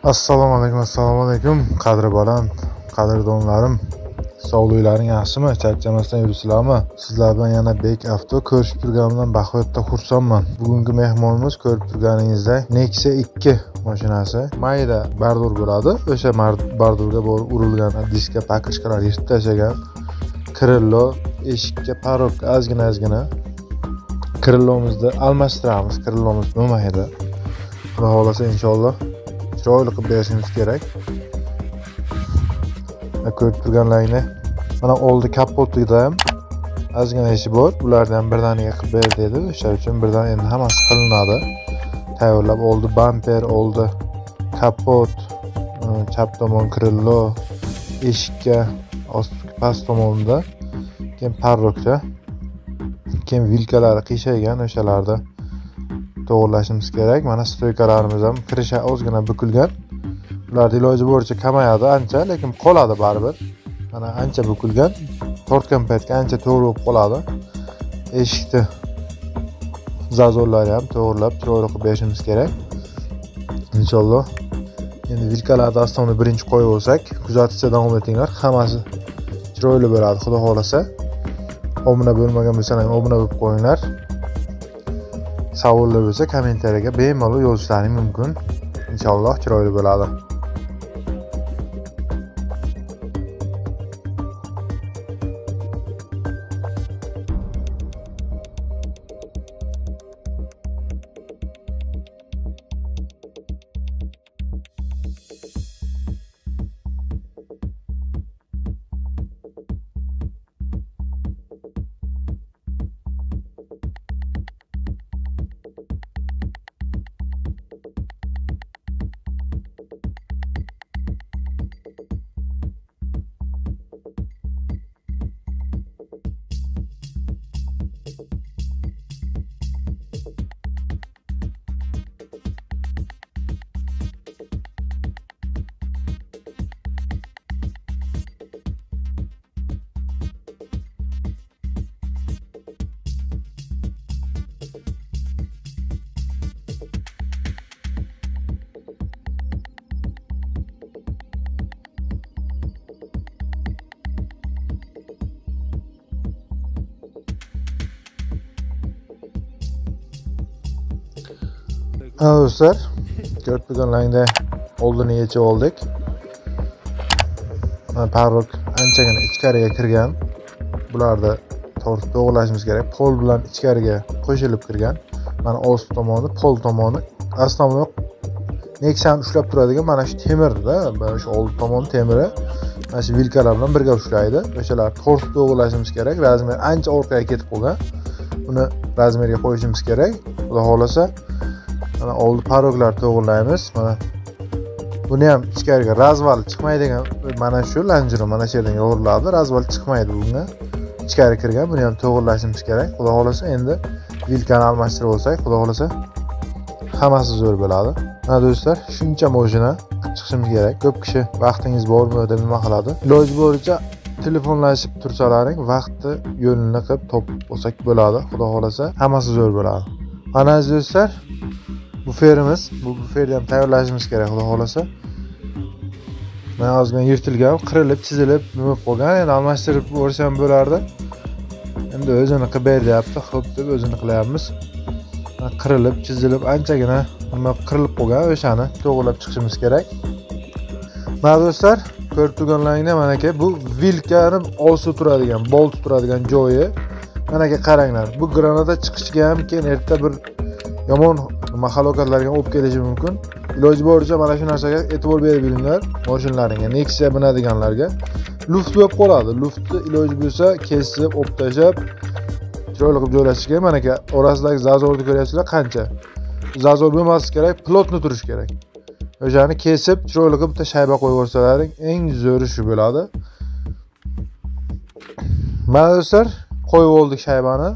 Assalomu alaykum, qadri baland, qadrdonlarim. Sog'liklaring yaxshimi? Charchamasdan yursizlarmi? Sizlar bilan yana Bek Avto ko'rishib turganimdan baxtda xursandman. Bugungi mehmonimiz ko'rib turganingizdek Nexia 2 mashinasi. Mayda bardur bo'ladi. O'sha bardurga urilgan diska pakishkalar yirtib tashlagan. Krillo, eshikka parok ozgina. Krillomizni almashtiramiz. Krillomiz bo'lmaydi. Xudo xolasa inshaalloh chiroyli qilib berishimiz kerak. Ko'rib turganlaringni mana oldi kapotida ham ozgina ishi bor. Ulardan birdaniga qilib ber dedi. O'sha uchun birdan endi hammasi qilinadi. Tayyorlab oldi bamper, oldi kapot, chap tomon krillo, eshikka past tomonda, keyin parrokda, keyin vilkalari qiyshaygan o'shalarda to'g'rilashimiz kerak. Mana stoykalarimiz ham kirisha ozgina bukilgan. Ularni iloji boricha kamayadi ancha, lekin qoladi baribir. Mana ancha bukilgan. Tortgan paytga ancha to'g'ri bo'lib qoladi. Eshikni zazorlari ham to'g'rilab, chiroyli qilib berishimiz kerak. Inshaalloh. Endi vilkalarni asosini birinchi qo'yib olsak, kuzatishda davom etinglar. Hammasi chiroyli bo'ladi, xudo xolasa. Obuna bo'lmagan bo'lsangiz, obuna bo'lib qo'yinglar. Savollar bo'lsa kommentariyaga bemalol yozishlaring mumkin. Inshaalloh chiroyli bo'ladi. Do'stlar, ko'rib turganlaringdek oldini yechib oldik. Parok anchagina ichkariga kirgan. Bularni to'g'rilashimiz kerak. Pol bilan ichkariga qo'shilib kirgan. Mana ost tomoni, pol tomoni asli Nexia'ni ushlab turadigan mana shu temirda, mana shu old tomon temiri mana shu vilkalar bilan birga ushlaydi. O'shalar to'g'rilashimiz kerak. Razmer ancha orqaga ketib qolgan. Uni razmerga qo'yishimiz kerak. Xudo xolasa mana oldi paroklar to'g'rilaymiz. Mana buni ham ichkariga razval chiqmaydigan mana shu lanjero mana shu yerdan yo'riladi. Razval chiqmaydi bunga. Ichkari kirgan. Buni ham to'g'rilashimiz kerak. Xudo xolasa endi vilkani almashtirib olsak, xudo xolasa hammasi zo'r bo'ladi. Mana do'stlar, shuncha mashina chiqishimiz kerak. Ko'p kishi vaqtingiz bormi deb nima qiladi. Iloji boricha telefonlashib tursalaring, vaqtni yo'lini qilib topib olsak bo'ladi. Xudo xolasa hammasi zo'r bo'ladi. Mana aziz do'stlar, buferimiz, bu buferni ham tayyorlashimiz kerak, xudo xolasa. Mana ozgina yirtilgan, qirilib, chizilib, nima bo'lib qolgan. Endi almashtirib o'rsam bo'lardi. Endi o'zini qilib beryapti, xo'p deb o'zini qilyapmiz. Qirilib, chizilib, anchagina nima qirilib qolgan, o'shani to'g'rilab chiqishimiz kerak. Mana do'stlar, ko'rib turganlaringizda mana bu vilkani osti turadigan, bolt turadigan joyi. Mana qaranglar. Bu granata chiqishiga ham keyin erta bir yomon halokatlarga olib kelishi mumkin. Iloji boricha mana shu narsaga e'tibor berib yuringlar. Mashinalaringga, Nexia binadiganlarga luft bo'lib qoladi. Luftni iloji bo'lsa kesib, olib tashlab, chiroyli qilib joylashish kerak. Mana orasidagi zazorni ko'ryapsizlar qancha. Zazor bo'lmasligi kerak, plotni turish kerak. O'shani kesib, chiroyli qilib bitta shayba qo'yib yuborsalaring, eng zo'ri shu bo'ladi. Mana do'stlar, qo'yib oldik shaybani.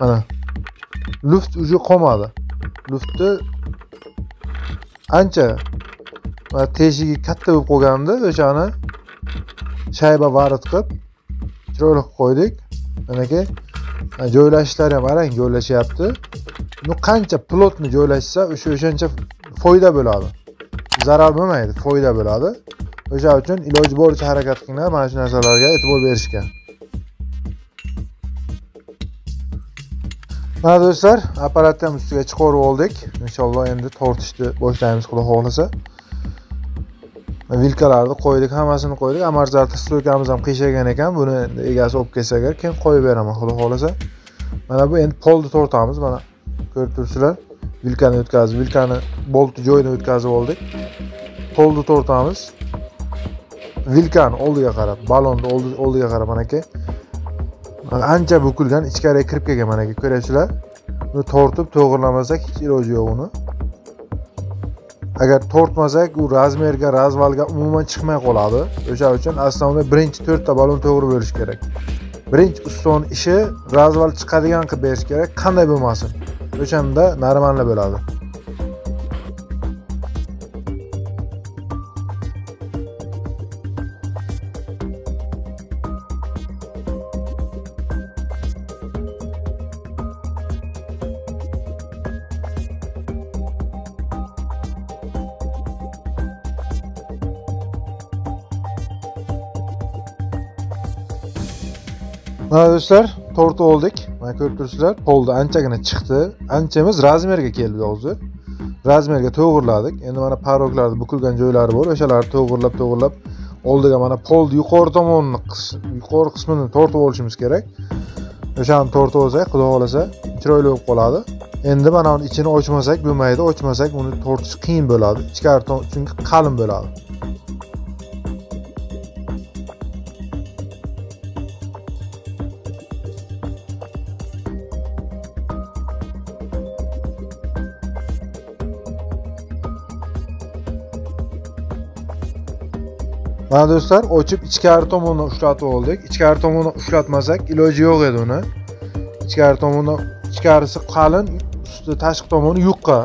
Mana luft uji qolmadi. Luftni ancha teshigi katta bo'lib qolganda o'shani shayba varit qilib chiroyli qilib qo'ydik. Manaki joylashishlari ham arang joylashyapti. Buni qancha plotni joylashsa o'shancha foyda bo'ladi. zarar bo'lmaydi, foyda bo'ladi. O'sha uchun iloji boricha harakat qilinglar, mana shu narsalarga e'tibor berishga. Mana do'stlar, apparatni ham ustiga chiqarib oldik. Inshaalloh endi tortishni boshlaymiz, xudo xolasa. Vilkalarni qo'ydik, hammasini qo'ydik. Amortizator stoykamiz ham qiyshagan ekan. Buni egasi olib kelsa agar, keyin qo'yib beraman, xudo xolasa. Mana bu endi polni tortamiz. Mana ko'rib turibsizlar. Vilkani o'tkazib, vilkani boltni joyidan o'tkazib oldik. Polni tortamiz. Vilkani oldiga qarab, balonni oldiga qarab mana aka. Ancha bukilgan, ichkariga kirib kelgan mana aka, ko'rasizlar. Buni tortib to'g'rilamasak hech iloji yo'q uni. Agar tortmasak, u razmerga, razvalga umuman chiqmay qoladi. O'sha uchun aslida birinchi 4 ta balon to'g'ri bo'lish kerak. Birinchi uston ishi razval chiqadigan qilib berish kerak, qanday bo'lmasin. O'shanda normalniy bo'ladi. Mana do'stlar, tortib oldik. Mana ko'rib turibsizlar, polda anchagina chiqdi. Anchamiz razmerga keldi hozir. Razmerga to'g'irladik. Endi mana paroklarda bukilgan joylari bor. O'shalarni to'g'irlab oldiga mana polni yuqori tomonini, yuqori qismini tortib olishimiz kerak. O'shani tortib olsak, xudo xolasa, chiroyli bo'lib qoladi. Endi mana uni ichini ochmasak bo'lmaydi. Ochmasak uni tortish qiyin bo'ladi. Ichkari chunki qalin bo'ladi. Mana do'stlar, ochib ichkari tomondan ushlatib oldik. Ichkari tomondan ushlatmasak iloji yo'q edi uni. Ichkari tomondan, ichkarisi qalin, usti tashqi tomoni yupqa.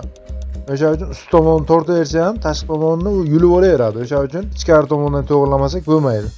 O'sha uchun ust tomonni tortaversa ham tashqi tomonni u yulib olaveradi. O'sha uchun ichkari tomondan to'g'rilamasak bo'lmaydi.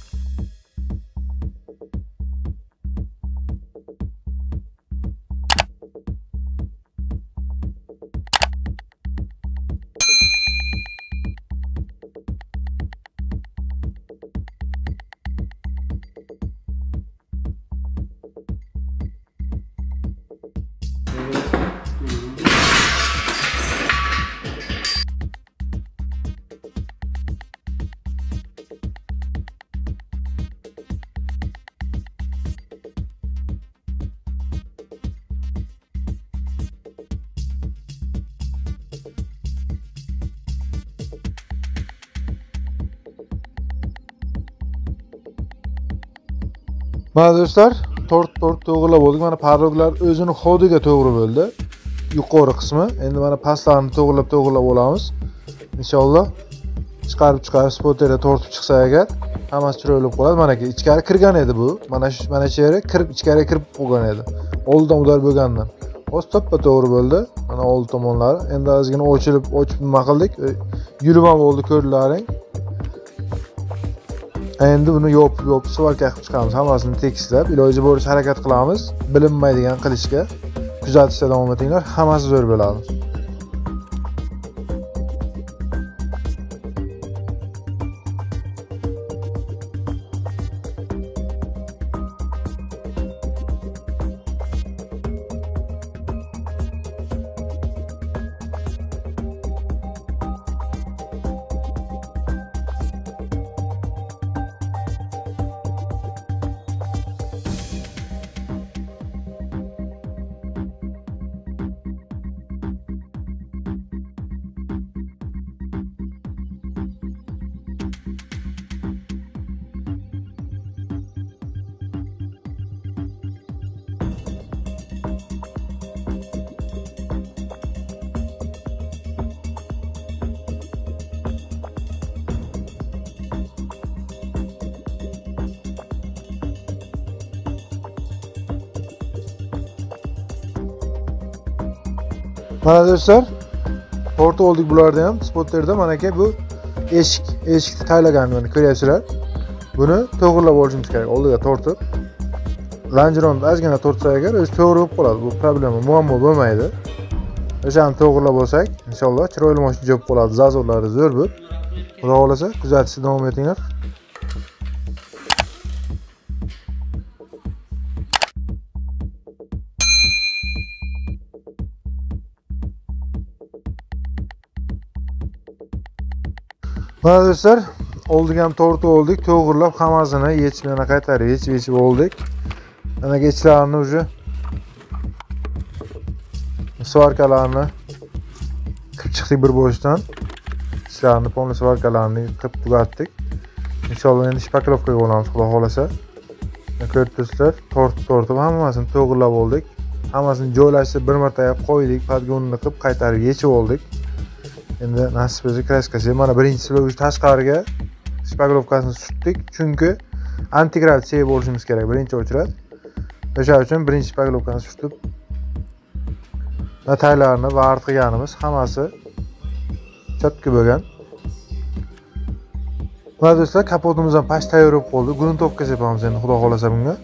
Mana do'stlar, tort to'g'rilab oldik. Mana parroklar o'zini hodiga to'g'ri bo'ldi. Yuqori qismi. Endi mana pastlarini to'g'rilab olamiz. Inshaalloh chiqarib spotterda tortib chiqsa agar hammasi chiroyli bo'lib qoladi. Mana aka ichkari kirgan edi bu. Mana shu yeri ichkariga kirib qolgan edi. Oldindan udar bo'lgandan. Hozir to'ppa to'g'ri bo'ldi. Mana old tomonlari. Endi ozgina ochib nima qildik? Yulib ham oldi, ko'rdilaring. Endi buni yopib svalka qilib chiqamiz. Hammasini tekislab, iloji boricha harakat qilamiz. Bilinmaydigan qilishga kuzatishda davom etinglar. Hammasi zo'r bo'ladi. Mana do'stlar, tortib oldik bularda ham. Spotterda mana aka bu eshikni taylaganini ko'ryapsizlar. Buni to'g'rilab olishimiz kerak. Oldiga tortib, lonjironni ozgina tortsa agar o'zi to'g'ri bo'lib qoladi. Bu problema, muammo bo'lmaydi. O'shani to'g'rilab olsak, inshaalloh chiroyli mashina bo'lib qoladi. Zazorlari zo'r bo'lib Xudo xohlasa kuzatishda davom etinglar. Mana do'stlar, oldik ham tortib oldik, to'g'irlab hammasini yechmani qaytarib yechib oldik. Mana ichlarini уже svarkalarni qilib chiqdik bir bo'shdan. İchlarni polni svarkalarni qilib tugatdik. Inshaalloh endi shpaklovkaga olamiz, xudo xolasa. Ko'rib turibsizlar, tortib hammasini to'g'irlab oldik. Hammasini joylashtirib bir marta qo'ydik, podgonini qilib qaytarib yechib oldik. Endi nasib bo'lsa kraskasi mana birinchi slogich tashqariga shpaklovkasini surtdik, chunki antigratsiya bo'lishimiz kerak birinchi o'chirat. O'sha uchun birinchi shpaklovkani surtib detaylarni va artganimiz hammasi chotki bo'lgan. Mana do'stlar, kapotimiz ham past tayyor bo'lib qoldi. Gruntovka sepamiz endi xudo xolasa bunga.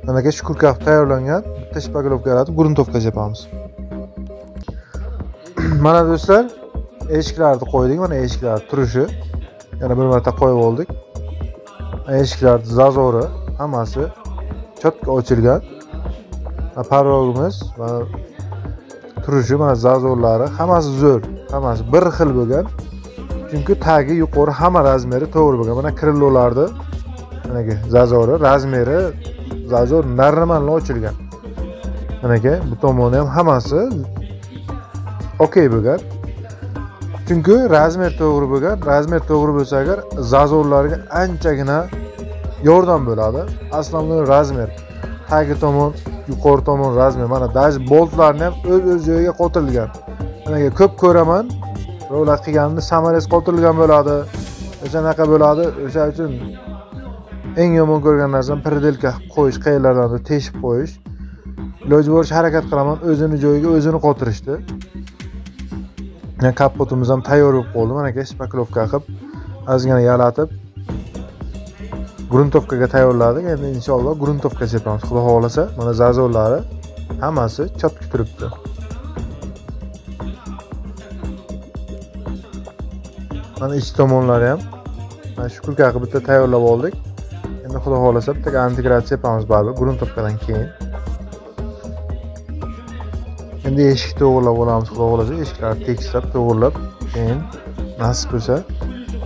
Mana ke shukur kap tayyorlangan. Bitta shpaklovka yaratib gruntovka sepamiz. Mana do'stlar, eshiklarni qo'ydik. Mana eshiklar turishi. Yana bir marta qo'yib oldik. Eshiklar zazori hammasi chotki ochilgan. Parogimiz va turishi, mana zazorlari hammasi zo'r, hammasi bir xil bo'lgan. Chunki tagi yuqori hamma razmeri to'g'ri bo'lgan. Mana krillolarni mana zazori, razmeri zazor narmanli ochilgan. Mana bu tomoni ham hammasi okey bo'lgan. Chunki razmer to'g'ri bo'lgan. Razmer to'g'ri bo'lsa agar zazorlarga anchagina yordam bo'ladi. Aslan razmer tagi tomon, yuqori tomon razmer. Mana daj boltlarni ham o'z joyiga qo'tilgan. Mana ko'p ko'raman. Ular qilganini samarasi qo'tilgan bo'ladi. O'shanaqa bo'ladi. O'sha uchun eng yomon ko'rgan narsam pirdelka qo'yish, qayerlardan teshib qo'yish. Iloji boricha harakat qilaman o'zini joyiga o'zini qo'tirishdi. Kapotimiz ham tayyor bo'lib qoldi. Mana shpaklovka qilib, ozgina yalatib gruntovkaga tayyorladik. Endi inshaalloh gruntovka sepamiz, xudo xolasa. Mana zazorlari hammasi chotki turibdi. Mana ich tomonlari ham mana shu kulka qilib bitta tayyorlab oldik. Endi xudo xolasa bitta integratsiya yapamiz baribir gruntovkadan keyin. Endi eshik to'g'irlab olamiz, xudo xolasa. Eshiklarni tekislab, to'g'irlab, keyin nasib bo'lsa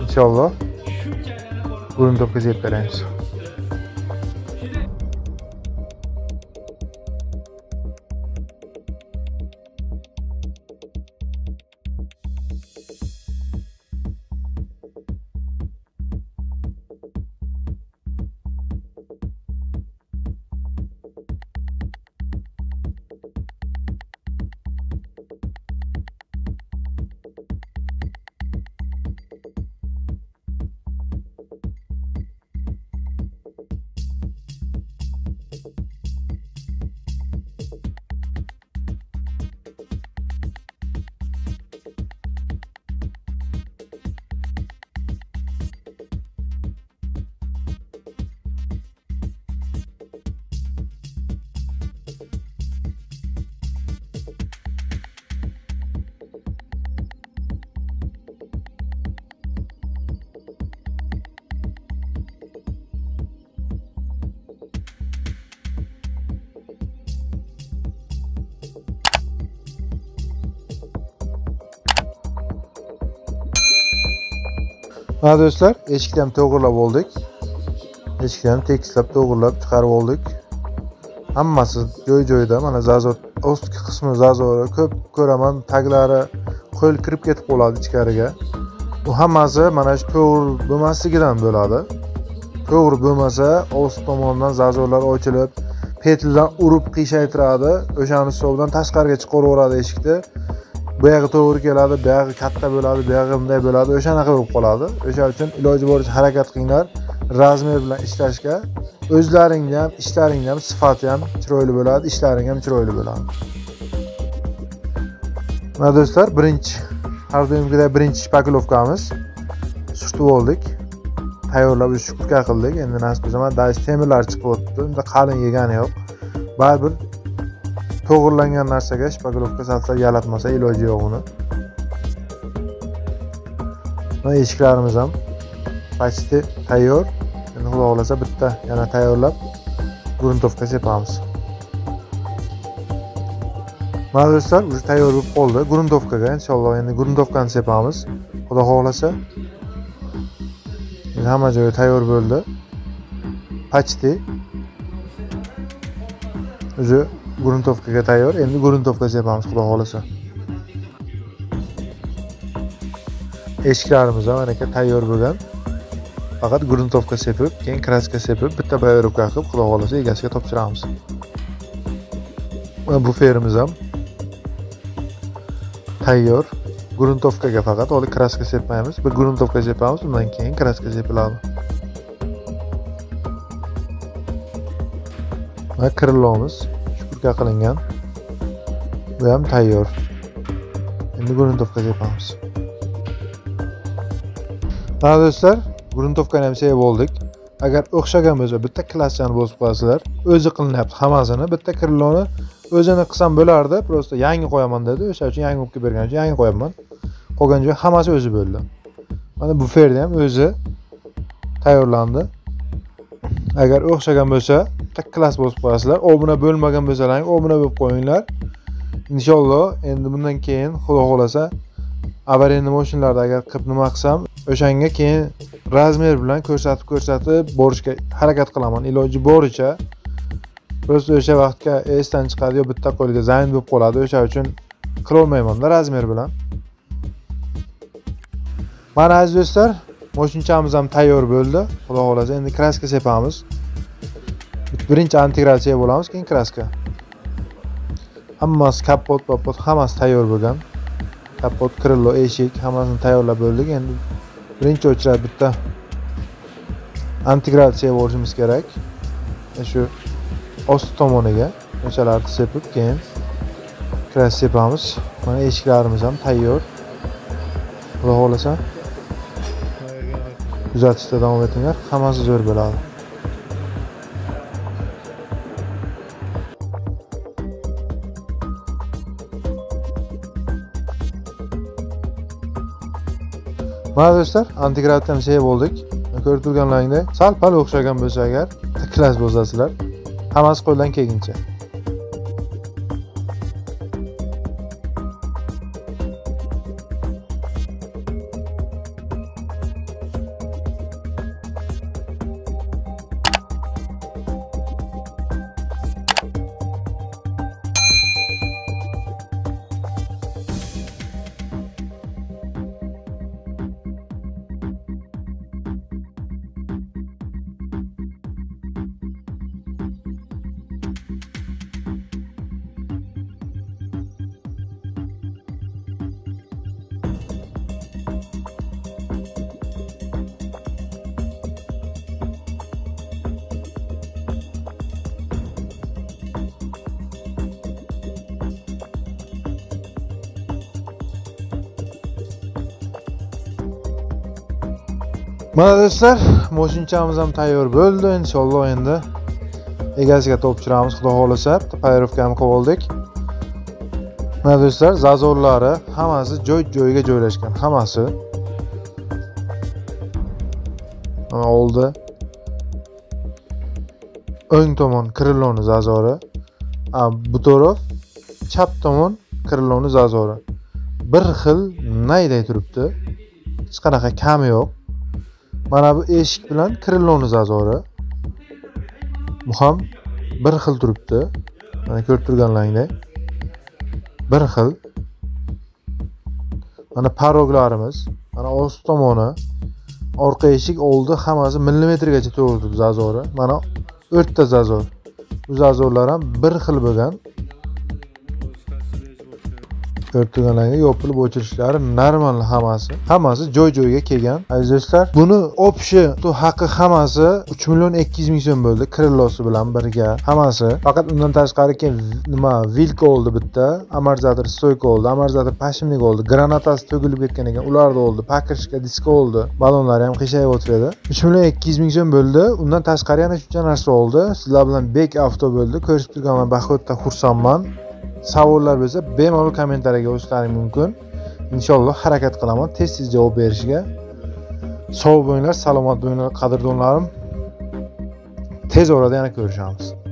inshaalloh gruntovka sepib beramiz. Mana do'stlar, eshikni ham to'g'irlab oldik. Eshikni ham tekislab, to'g'irlab chiqarib oldik. Hammasi joy-joyida. Mana zazor, ostki qismi zazori ko'p ko'raman, taglari qo'l kirib ketib qoladi ichkariga. Bu hammasi mana shu to'g'ri bo'lmasligidan bo'ladi. To'g'ri bo'lmasa, ost tomondan zazorlar ochilib, petldan urib qiyshaytiradi. O'shani hisobidan tashqariga chiqaraveradi eshikni. Bu yog'i to'g'ri keladi, bu yog'i katta bo'ladi, bu yog'i bunday bo'ladi, o'shanaqa bo'lib qoladi. O'sha uchun iloji boricha harakat qilinglar. Razmer bilan ishlashga, o'zlaringga ham, ishlaringga ham sifati ham chiroyli bo'ladi, ishlaring ham chiroyli bo'ladi. Mana do'stlar, har doimgidek birinchi shpaklovkamiz surtib oldik. Tayyorlab shukurka qildik. Endi nasib bo'lsa mana dash temirlar chiqib o'tdi. Unda qalin yegani yo'q. Baribir to'g'irlangan narsaga shpaklovka salsa yalatmasa iloji yo'q uni. Mana eshiklarimiz ham почти tayyor. Endi xudo xolasa bitta yana tayyorlab gruntovka sepamiz. Mana do'stlar, уже tayyor bo'lib qoldi. Gruntovkaga inshaalloh endi gruntovkani sepamiz. Xudo xolasa. Hamma joyi tayyor bo'ldi. Почти. Уже gruntovkaga tayyor. Endi gruntovka sepamiz xudo xolasa. Eshiklarimiz ham mana tayyor bo'lgan. Faqat gruntovka sepib, keyin kraska sepib, bitta boyarovka qilib, xudo xolasa egasiga topshiramiz. Mana bu ferimiz ham tayyor. Gruntovkaga faqat hali kraska sepmaymiz. Bir gruntovka sepamiz, undan keyin kraska sepiladi. Mana krillomiz shukurka qilingan. Bu ham tayyor. Endi gruntovka sepamiz. Mana do'stlar, gruntovkani ham sepib oldik. Agar o'xshagan bo'lsa, bitta klaschani bosib qo'yasizlar. O'zi qilinyapti hammasini. Bitta krilloni o'zini qilsam bo'lardi, prosta yangi qo'yaman dedi. O'sha uchun yangi olib bergan uchun yangi qo'yaman. Qolgan joy hammasi o'zi bo'ldi. Mana bu ferni ham o'zi tayyorlandi. Agar o'xshagan bo'lsa, bitta klass bosib qo'yasizlar. Obuna bo'lmagan bo'lsalaring, obuna bo'lib qo'yinglar. Inshaalloh endi bundan keyin xudo xolasa avariya mashinalarda agar qilib nima qilsam, o'shanga keyin razmer bilan ko'rsatib borishga harakat qilaman. Iloji boricha. Prosta o'sha vaqtga esdan chiqadi yo bitta qo'lga zayn bo'lib qoladi. O'sha uchun qila olmayman-da razmer bilan. Mana aziz do'stlar, mashinamiz ham tayyor bo'ldi. Xudo xolasa endi kraska sepamiz. Birinchi integratsiya bo'lamiz, keyin kraska. Hammasi kapot, hammasi tayyor bo'lgan. Kapot, krillo, eshik hammasini tayyorlab bo'ldik. Endi birinchi o'chirib bitta integratsiya bo'lishimiz kerak. Shu ost tomoniga o'chalarni sepib, keyin kraska sepamiz. Mana eshiklarimiz ham tayyor. Xudo xolasa kuzatishda davom etinglar. Hammasi zo'r bo'ladi. Mana do'stlar, integratsiyani sevib oldik. Ko'rib turganlaringdek, sal-pal o'xshagan bo'lsa agar, klass bosasizlar. Hammasi qo'ldan kelguncha. Mana do'stlar, mashinamiz ham tayyor bo'ldi. Inshaalloh endi egasiga topshiramiz. Xudo xolasa, tayyorlikni qilib oldik. Mana do'stlar, zazorlari hammasi joy-joyiga joylashgan, hammasi. Mana oldi. O'ng tomon krilloni zazori, bu taraf chap tomon krilloni zazori. Bir xil nayday turibdi. Hech qanaqa kami yo'q. Mana bu eshik bilan krilloni zazori. Bu ham bir xil turibdi. Mana ko'rib turganlaringdek. Bir xil. Mana paroglarimiz, mana ost tomoni, orqa eshik, oldi hammasi millimetrgacha to'g'ri zazori. Mana o'rta zazor. Bu zazorlar ham bir xil bo'lgan. Ko'rib turganlaringdek yopilib o'chirishlari normal hammasi. Hammasi joy-joyiga kelgan. Aziz do'stlar, buni opshi haqi hammasi 3 million 200 ming so'm bo'ldi, krillosi bilan birga. Hammasi. Faqat undan tashqari keyin nima vilka oldi bitta, amortizator stoyka oldi, amortizator pashimlik oldi, granatasi to'kilib ketgan ekan, ularda oldi, pakrishka diska oldi. Balonlari ham qiyshayib o'tiradi. 3 million 200 ming so'm bo'ldi. Undan tashqari yana shuncha narsa oldi. Sizlar bilan Bek Avto bo'ldi. Ko'rib turganman, baxtda xursandman. Savollar bo'lsa bemalol kommentariyaga yozishlaring mumkin. Inshaalloh harakat qilaman tez-tez javob berishga. Sog' bo'linglar, salomat bo'linglar, qadrdonlarim. Tez orada yana ko'rishamiz.